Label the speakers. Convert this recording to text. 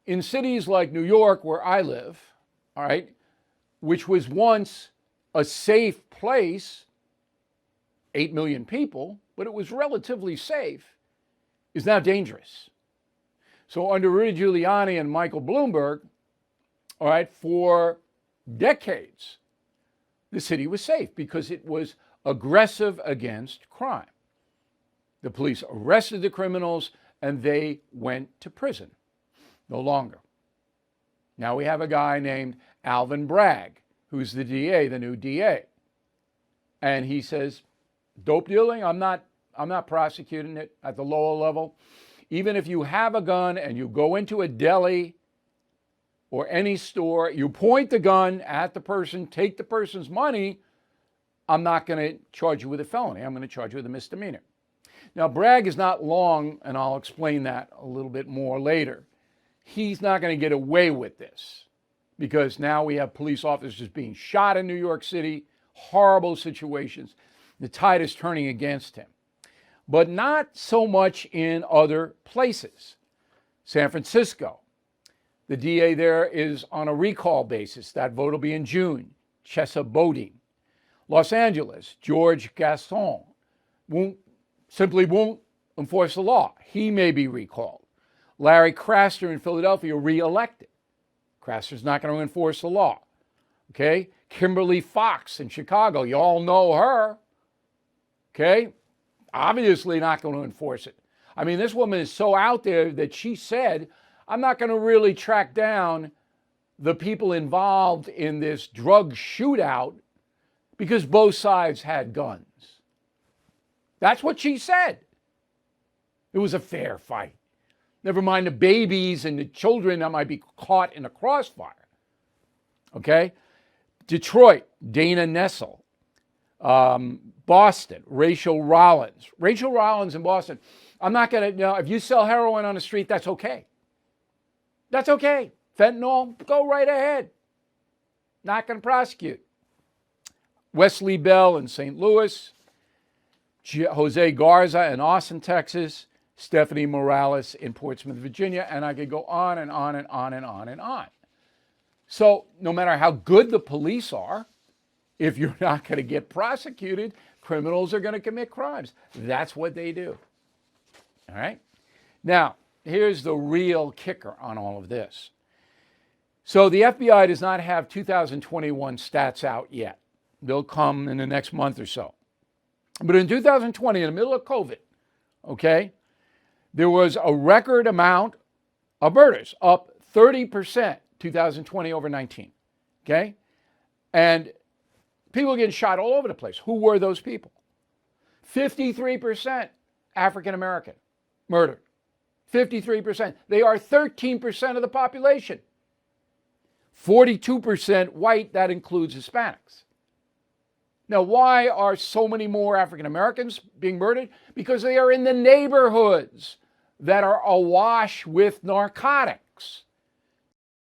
Speaker 1: in cities like New York, where I live, all right, which was once a safe place, 8 million people, but it was relatively safe, is now dangerous. So under Rudy Giuliani and Michael Bloomberg, all right, for decades, the city was safe because it was aggressive against crime. The police arrested the criminals and they went to prison. No longer. Now we have a guy named Alvin Bragg, who's the DA, the new DA. And he says, dope dealing, I'm not prosecuting it at the lower level. Even if you have a gun and you go into a deli or any store, you point the gun at the person, take the person's money, I'm not going to charge you with a felony. I'm going to charge you with a misdemeanor. Now, Bragg is not long, and I'll explain that a little bit more later. He's not going to get away with this because now we have police officers being shot in New York City, horrible situations. The tide is turning against him, but not so much in other places. San Francisco, the DA there is on a recall basis. That vote will be in June. Chesa Boudin. Los Angeles, George Gascon simply won't enforce the law. He may be recalled. Larry Craster in Philadelphia, reelected. Craster's not going to enforce the law. Okay? Kimberly Fox in Chicago, you all know her. Okay? Obviously not going to enforce it. I mean, this woman is so out there that she said, I'm not going to really track down the people involved in this drug shootout because both sides had guns. That's what she said. It was a fair fight. Never mind the babies and the children that might be caught in a crossfire. Okay? Detroit, Dana Nessel. Boston, Rachel Rollins. Rachel Rollins in Boston. I'm not going to, if you sell heroin on the street, that's okay. That's okay. Fentanyl, go right ahead. Not going to prosecute. Wesley Bell in St. Louis. Jose Garza in Austin, Texas. Stephanie Morales in Portsmouth, Virginia. And I could go on and on and on and on and on. So no matter how good the police are, if you're not going to get prosecuted, criminals are going to commit crimes. That's what they do. All right? Now, here's the real kicker on all of this. So the FBI does not have 2021 stats out yet. They'll come in the next month or so. But in 2020, in the middle of COVID, okay, there was a record amount of murders, up 30%, 2020 over 19, okay? And people getting shot all over the place. Who were those people? 53% African American murdered. 53%. They are 13% of the population. 42% white, that includes Hispanics. Now, why are so many more African Americans being murdered? Because they are in the neighborhoods that are awash with narcotics.